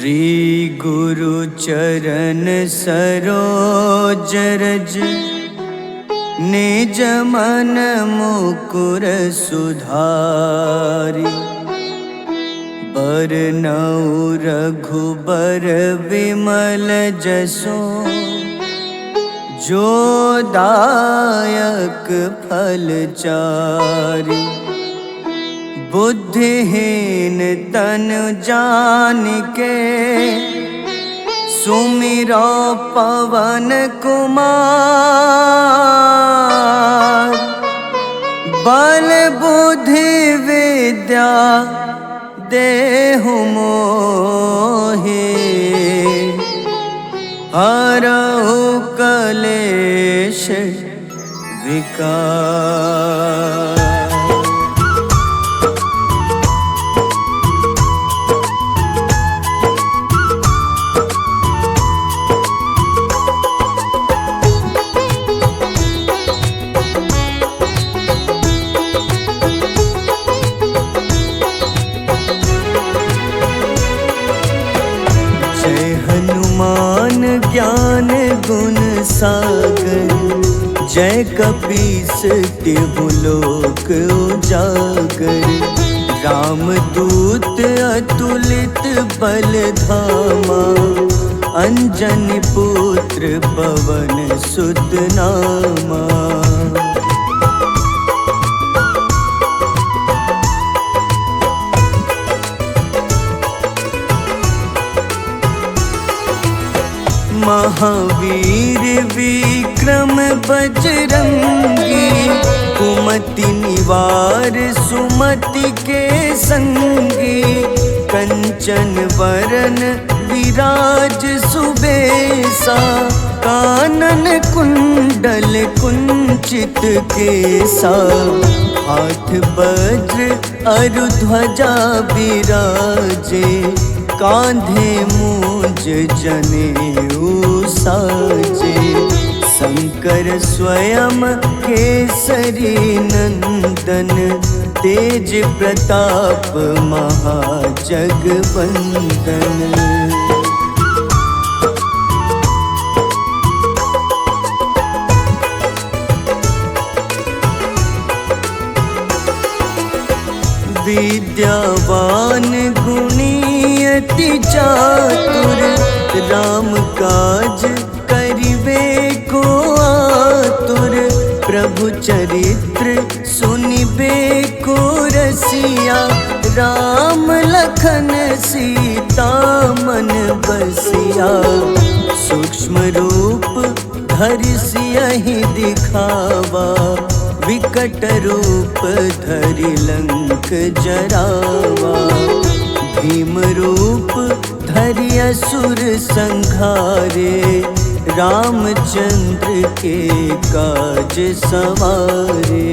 श्री गुरु चरण सरोज रज निज मन मुकुर सुधारि। बरनउँ रघुबर विमल जसो जो दायक फल चारि। बुद्धिहीन तनु जानिके सुमिरो पवन कुमार। बल बुद्धि विद्या देहु मोहि हरहु कलेश विकार। हनुमान ज्ञान गुण सागर जय कपीस तिहु लोक उजागर। रामदूत अतुलित बल धामा अंजनी पुत्र पवन सुत नामा। महावीर विक्रम बजरंगी कुमति निवार सुमति के संगी। कंचन वरन विराज सुबेसा कानन कुंडल कुंचित केसा। हाथ वज्र अरु ध्वजा बिराजे कांधे मूंज जनेऊ साजे। शंकर स्वयं केसरी नंदन तेज प्रताप महाजगवंदन। विद्यावान गुणी अति चातुर राम काज करिबे को आतुर। प्रभु चरित्र सुनिबे को रसिया राम लखन सीता मन बसिया। सूक्ष्म रूप धरि सियहि दिखावा विकट रूप धरि लंक जरावा। भीम रूप धरि असुर संहारे रामचंद्र के काज सवारे।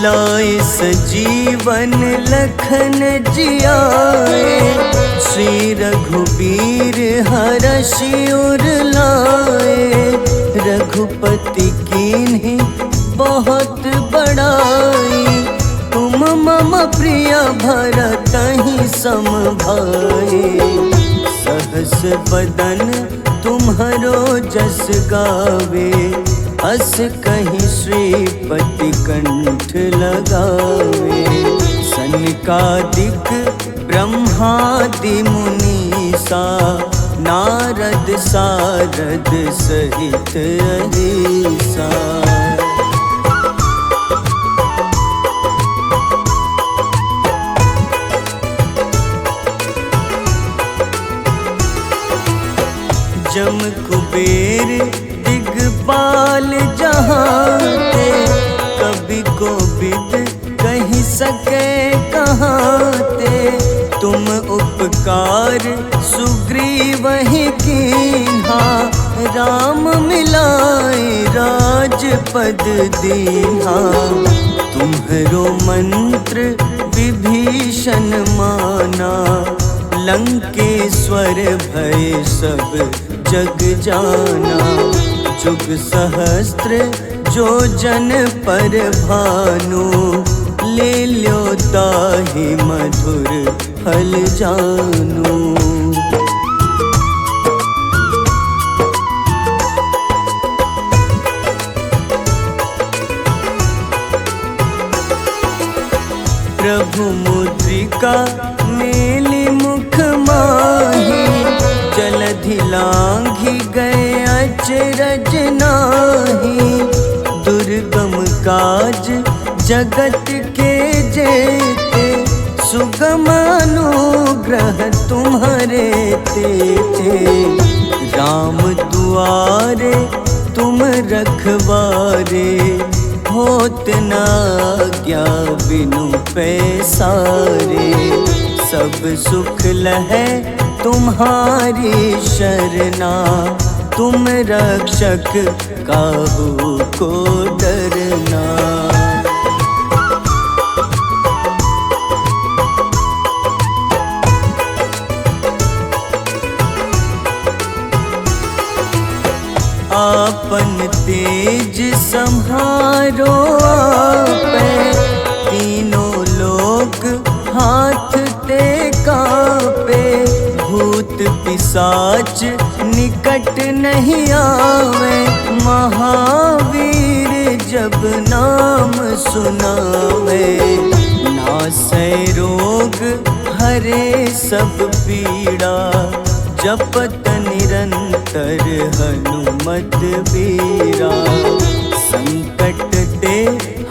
लाए सजीवन लखन जियाए श्री रघुबीर हरषि उर लाए। रघुपति कीन्ही बहुत बड़ाई तुम मम प्रिय भरतहि सम भाई। सहस बदन तुम्हरो जस गावे अस कहीं श्रीपति कंठ लगावे। सनकादिक ब्रह्मादि मुनीसा नारद सारद सहित अहिसा। जम कुबेर दिगपाल जहाँते कभी कोविद कहीं सके कहाँते। तुम उपकार सुग्रीवहि कीन्हा राम मिलाए राजपद दीन्हा। तुम्हरो मंत्र विभीषण माना लंकेश्वर भय सब जग जाना। जुग सहस्त्र जो जन पर भानु, ले ल्यो ताहि मधुर फल जानू। प्रभु मुद्रिका मेली मुख माही, जलधि लांघि गए अचरज नाही। दुर्गम काज जगत के जेते, सुगम अनुग्रह तुम्हारे तेते। राम दुआरे तुम रखवारे, होत न आज्ञा बिनु पैसारे। सब सुख लहै तुम्हारी शरणा, तुम रक्षक काहू को डरना। आपन तेज सम्हारो आपै, तीनों लोक हाथ ते कांपे। भूत पिशाच निकट नहीं आवे, महावीर जब नाम सुनावे। नासै रोग हरे सब पीड़ा, जपत निरंतर हनुमत बीरा। संकट ते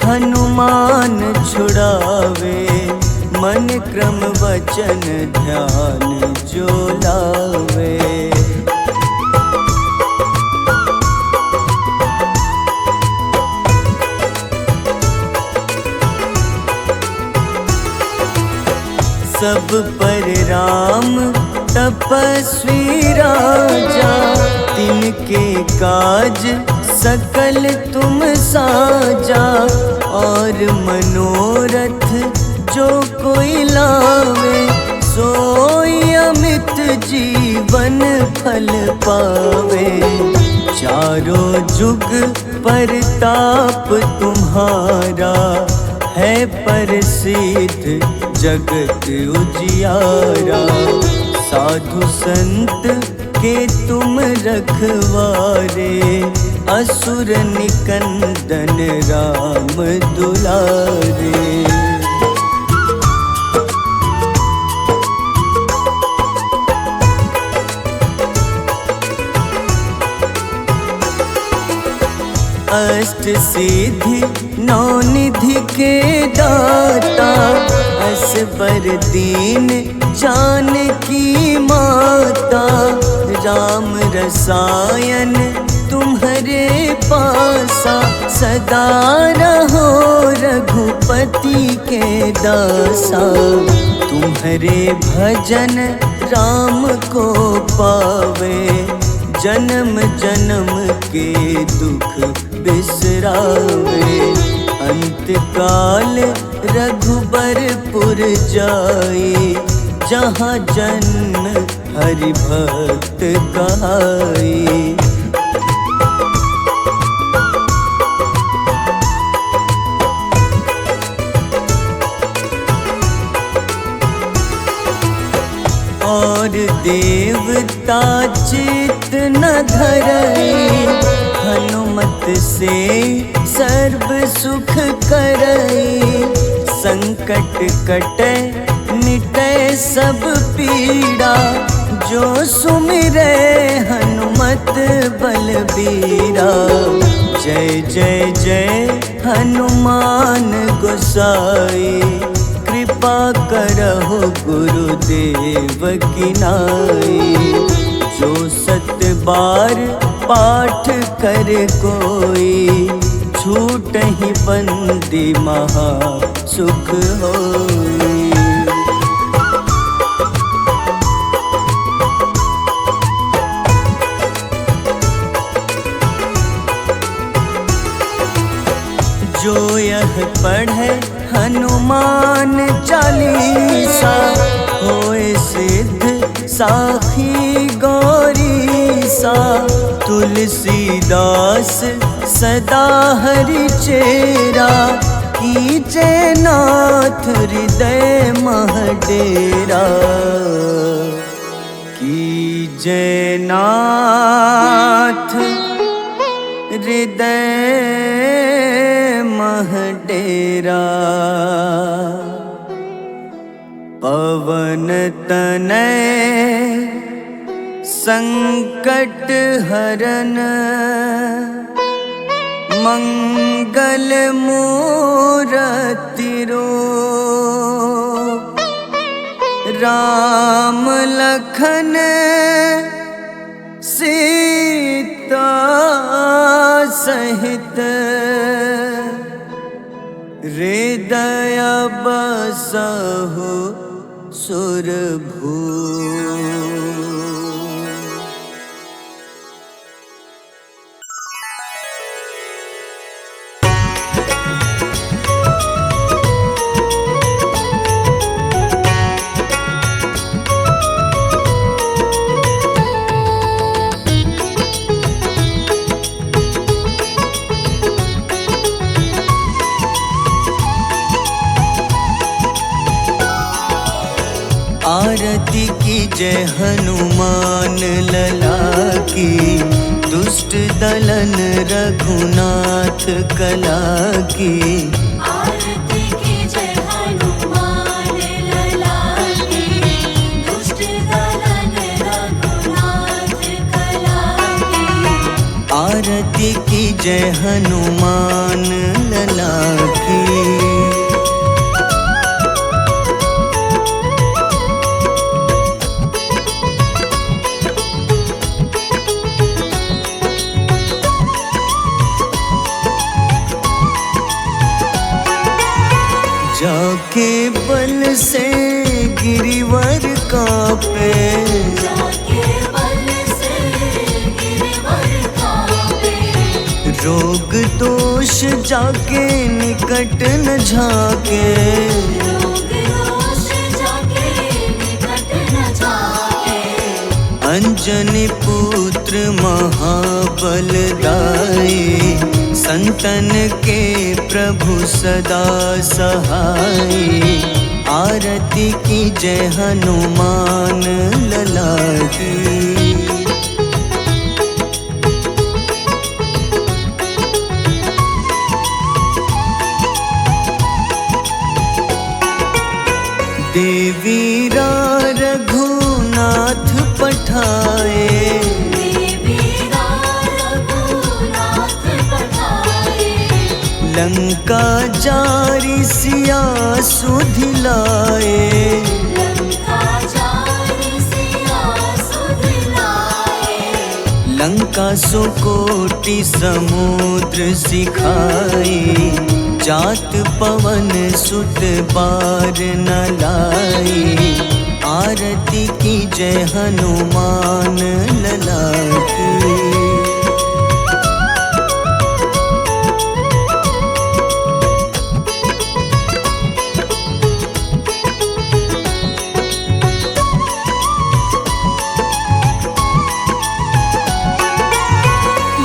हनुमान छुड़ावे, मन क्रम वचन ध्यान जो लावे। सब पर राम तपस्वी राजा, तिनके काज सकल तुम साजा। और मनोरथ जो कोई लावे, सोई अमित जीवन फल पावे। चारों जुग परताप तुम्हारा, है प्रसिद्ध जगत उजियारा। साधु संत के तुम रखवारे, असुर निकंदन राम दुलारे। अष्ट सिद्धि नौ निधि के दाता, असबर दीन जानकी माता। राम रसायन तुम्हारे पासा, सदा रहो रघुपति के दासा। तुम्हारे भजन राम को पावे, जन्म जन्म के दुख बिसरावे। अंत काल रघुबरपुर जाई, जहाँ जन्म हरि भक्त कहाई। और देवता चित न धरई, हनुमत से सर्व सुख करई। संकट कटै मिटै सब पीड़ा, जो सुमिरै हनुमत बलबीरा। जय जय जय हनुमान गोसाई, कृपा करहु गुरुदेव की नाई। जो सत बार पाठ कर कोई, छूटहि बंदी महा सुख होई। जो यह पढ़े हनुमान चालीसा, होए सिद्ध साखी गौरीसा। तुलसीदास सदा हरि चेरा, कीजे नाथ हृदय मह डेरा। कीजे नाथ हृदय मह डेरा। पवन तनय संकट हरन, मंगल मूरति रूप। राम लखन सीता सहित, हृदय बसहु सुरभूप। आरती की जय हनुमान लला की, दुष्ट दलन रघुनाथ कला की। आरती की जय हनुमान लला की, दुष्ट दलन रघुनाथ कला की। आरती की जय हनुमान लला की। जाके बल से गिरिवर कांपे, जाके बल से गिरिवर कांपे। रोग दोष जाके निकट न झाके। रोग दोष जाके निकट न झाके। अंजनी पुत्र महाबलदाई, संतन के प्रभु सदा सहाय। आरती की जय हनुमान लला की। देवीरा रघुनाथ पठाए, लंका जारी सिया सुधिलाए। लंका सुकोटि समुद्र सिखाए, जात पवन सुत बार न लाए। आरती की जय हनुमान लला की।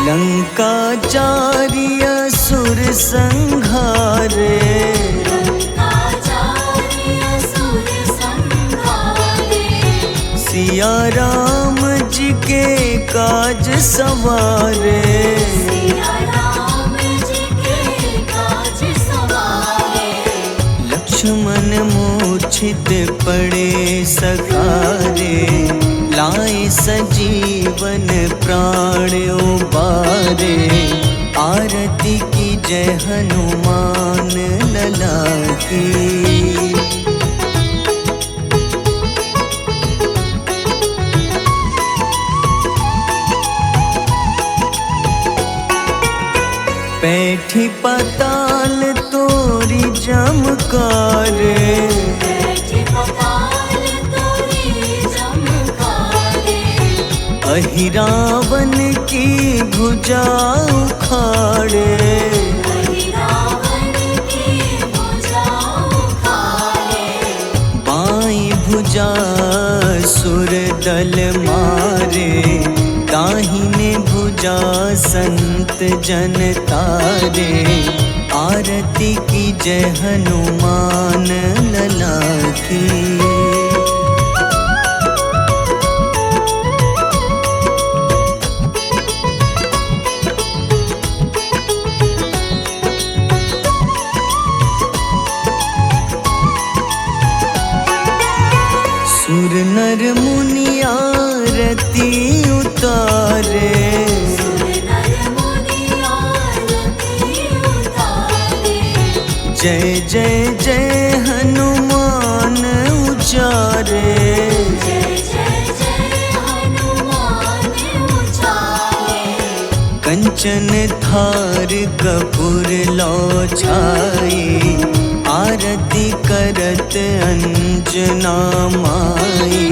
लंका जारी असुर संघारे, सिया राम जी के काज सवारे। लक्ष्मण मूर्छित पड़े सखारे, लाए सजीवन प्राण उबारे। आरती की जय हनुमान लला की। बैठी पाताल तोरी जमकारे, अहिरावन की भुजा उखाड़े। बाईं भुजा सुर दल मारे, दाहिने भुजा संत जन तारे, आरती की जय हनुमान लला की। सुर नर मुनि आरती उतारे, सुर नर मुनि आरती उतारे। जय जय जय हनुमान उचारे, जय जय जय हनुमान उचारे। कंचन थार कपूर लो छाई, आरती करत अंजना माई।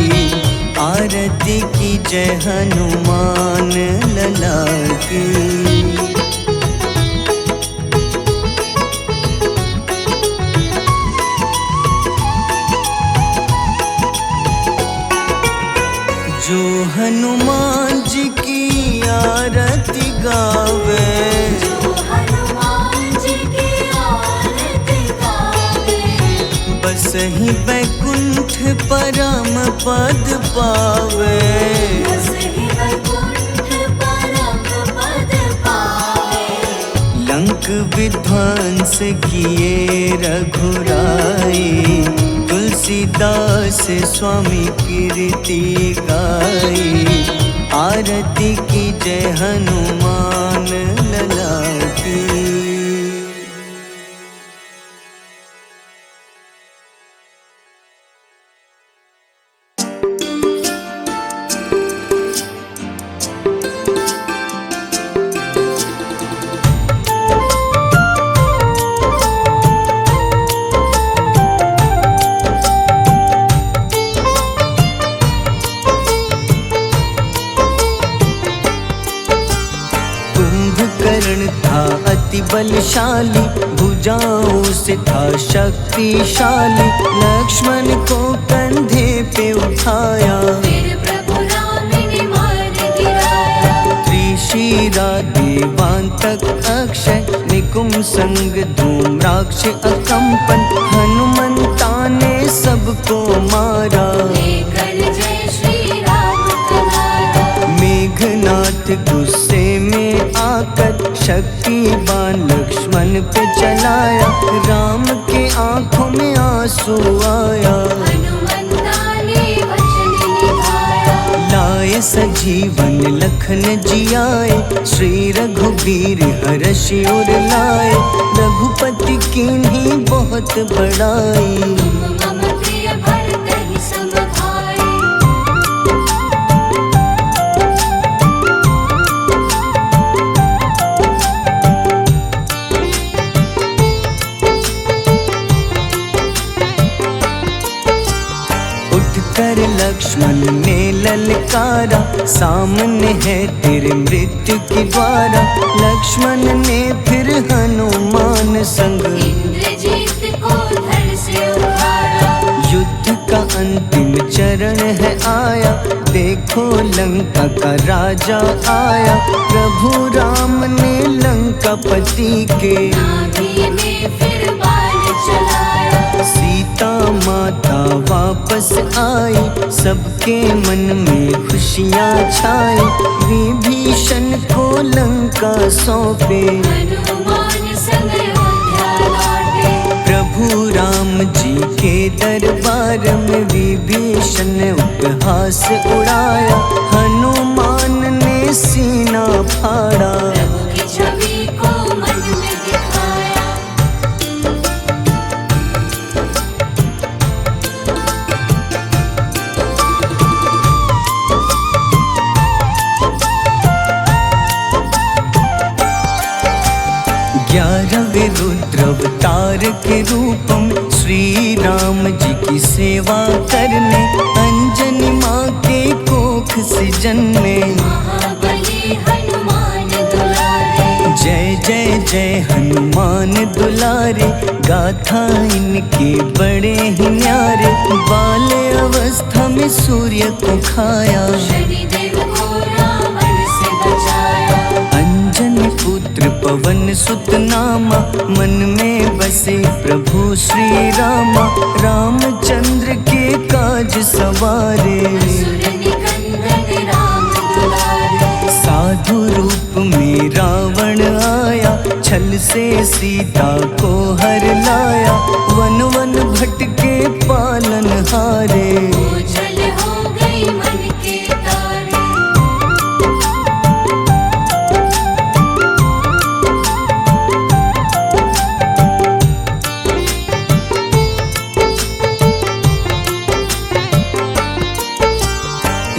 आरती की जय हनुमान लला की। जो हनुमान जी की आरती गावे, जो हनुमान जी की आरती गावे। बस ही बैकुंठ परम पद पावे। बस ही वैकुंठ परम पद पावे। लंक विध्वंस किए रघुराई, तुलसीदास स्वामी कीर्ति गाई। आरती की जय हनुमान लला की। कुंभकर्ण था अति बलशाली, भुजाओं से था शक्तिशाली। लक्ष्मण को कंधे पे उठाया, फिर प्रभु राम ने मार गिराया। त्रिशिरा देवांतक अक्षय, निकुंभ संग धूम्राक्ष अकंपन। हनुमंता ने सबको मारा, लेकर जय श्री राम तुम्हारा। मेघनाथ गुस्से में आकर शक्तिवान लक्ष्मण पे चलाया। राम के आंखों में आंसू आया, हनुमंता ने वचन निभाया। लाए सजीवन लखन जियाए, श्री रघुबीर हर्षि उर लाए। रघुपति कीन्ही बहुत बड़ाई, तुम मम प्रिय भरत ही सम भाई। उठकर लक्ष्मण ने ललकारा, सामने है तेरे मृत्यु की द्वारा। लक्ष्मण ने फिर हनुमान संग इंद्रजीत को धड़ से उठाया। युद्ध का अंतिम चरण है आया, देखो लंका का राजा आया। प्रभु राम ने लंकापति के नाभि में फिर बाण चलाया। सीता माता वापस आई, सबके मन में खुशियाँ छाई। विभीषण को लंका सौंपे, हनुमान संग अयोध्या लौटे। प्रभु राम जी के दरबार में विभीषण ने उपहास उड़ाया। हनुमान ने सीना फाड़ा, प्रभु की छवि को मन में दिखाया। ग्यारहवें रुद्र अवतार के रूपम, श्री राम जी की सेवा करने। अंजनी माँ के कोख से जन्मे, महाबली हनुमान दुलारे। जय जय जय हनुमान दुलारे। गाथा इनके बड़े ही न्यारे, बाल्य अवस्था में सूर्य को खाया। शनिदेव को रावण पवन सुत नामा, मन में बसे प्रभु श्री रामा। रामचंद्र के काज सवारे, असुर निकंदन राम दुलारे। साधु रूप में रावण आया, छल से सीता को हर लाया। वन वन भटके पालन हारे, ओझल हो गई मन के तारे।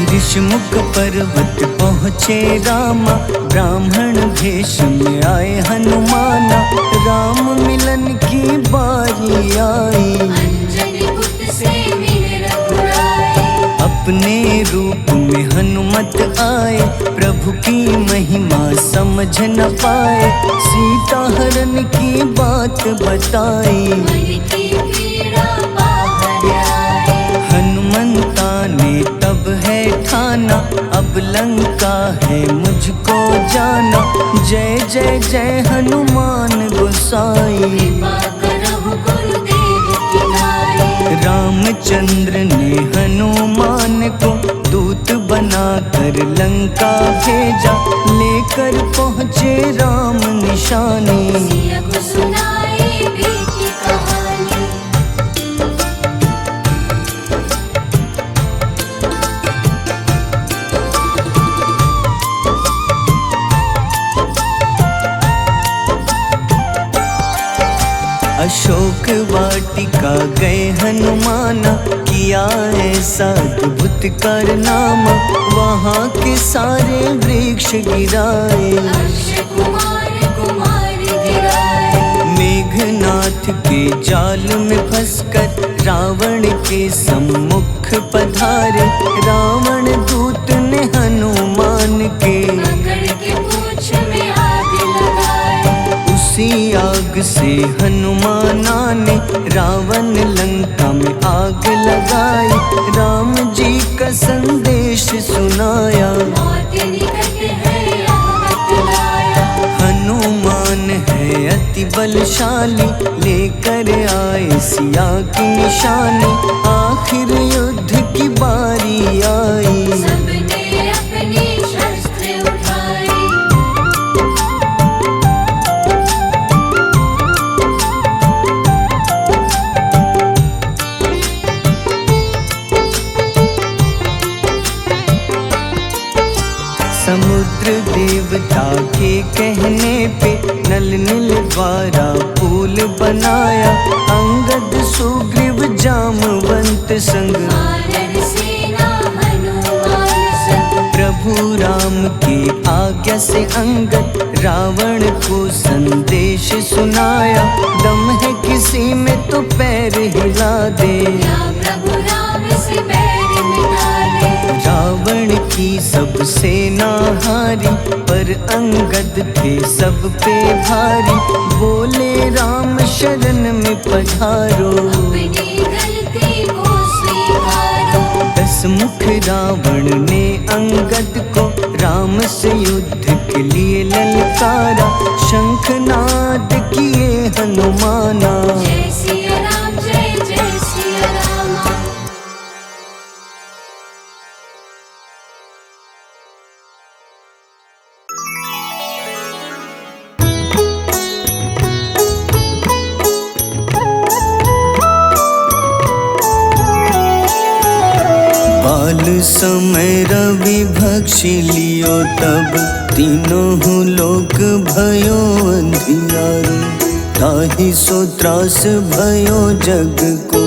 ऋषिमुख पर्वत पहुँचे रामा, ब्राह्मण भेष में आए हनुमाना। राम मिलन की बारी आई, अंजनी पुत्र से मिले रघुराई। अपने रूप में हनुमत आए, प्रभु की महिमा समझ न पाए। सीता हरण की बात बताई, मन की पीड़ा बाहर आई। हनुमंता ने तब है ठाना, अब लंका है मुझको जाना। जय जय जय हनुमान गोसाई, कृपा करहु गुरुदेव की नाई। रामचंद्र ने हनुमान को दूत बनाकर लंका भेजा। लेकर पहुँचे राम निशानी, सिया को सुनाई बीती कहानी। अशोक वाटिका गए हनुमाना, किया ऐसा अद्भुत कारनामा। वहाँ के सारे वृक्ष गिराए, अक्षय कुमार कुमार गिराए। मेघनाथ के जाल में फंसकर रावण के सम्मुख पधारे। रावण दूत ने हनुमान के पकड़ के पूंछ में आग लगाए। उसी आग से हनुमाना ने रावण लंका में आग लगाई। राम जी का संदेश सुनाया, मौत निकट है यह बतलाया। हनुमान है अति बलशाली, लेकर आए सिया की निशानी। आखिर युद्ध की बारी आई, सबने अपनी शस्त्र उठाई। समुद्र देवता के कहने पे नल नील द्वारा पुल बनाया। अंगद सुग्रीव जामवंत संग, वानर सेना हनुमान संग। प्रभु राम की आज्ञा से अंगद रावण को संदेश सुनाया। दम है किसी में तो पैर हिला दे, या प्रभु राम से बैर मिटा दे। रावण की सब सेना हारी, पर अंगद थे सब पे भारी। बोले राम शरण में पधारो, अपनी गलती को स्वीकारो। दस मुख रावण ने अंगद को राम से युद्ध के लिए ललकारा। शंखनाद किए हनुमाना, जय सिया राम जय जय सिया रामा। बाल समय रवि भक्षी लियो, तब तीनों लोक भयो अंधियारो। ताहि सो त्रास भयो जग को,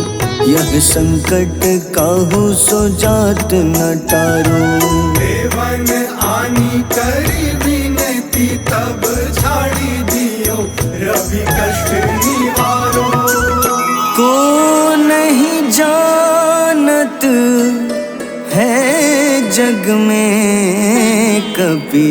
यह संकट काहू सो जात न टारो। देवन आनी करी विनती, तब झाड़ी दियो रवि कष्ट निवारो। को नहीं जानत है जग में कपी,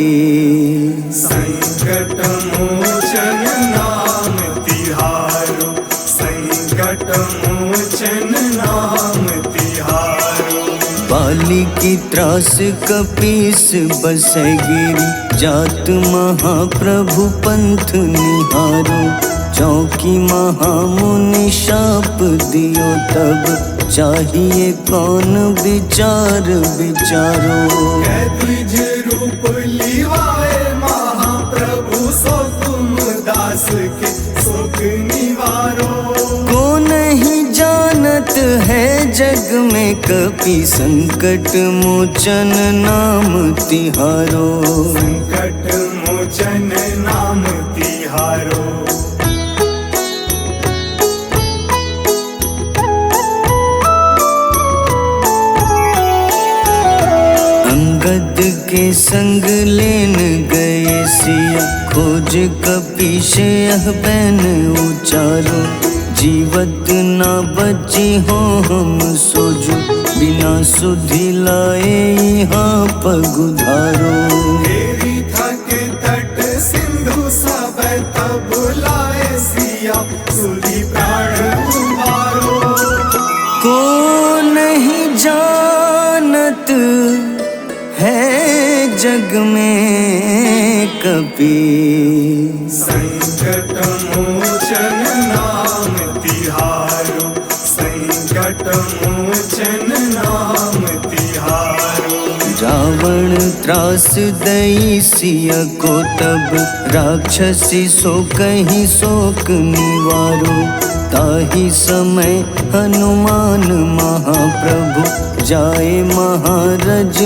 संकट मोचन नाम तिहारो। संकट मोचन नाम तिहारो। बाली की त्रास कपीस बसगिरी जात महाप्रभु पंथ निहारो चौकी महामुनि शाप दियो तब चाहिए कौन विचार विचारो। द्विज रूप लिवाए महाप्रभु सो तुम दास के शोक निवारो। को नहीं जानत है जग में कपि संकट मोचन नाम तिहारो। संकट मोचन नाम तिहारो। अंगद के संग लेन गए सिया खोज कपीश यह बैन उचारो। जीवत ना बची हो हम सोजो बिना सुधि लाए यहाँ पगुधारो। तेरी थके तट सिंधु सब तब लाए सिया सुधि प्राण उबारो। को नहीं जानत है जग में कपि संकट मोचन नाम तिहारो। संकट मोचन नाम तिहारो। रावण त्रास दई सिया को तब राक्षसी सो कहीं शोक निवारो। ताही समय हनुमान महाप्रभु जाए महारज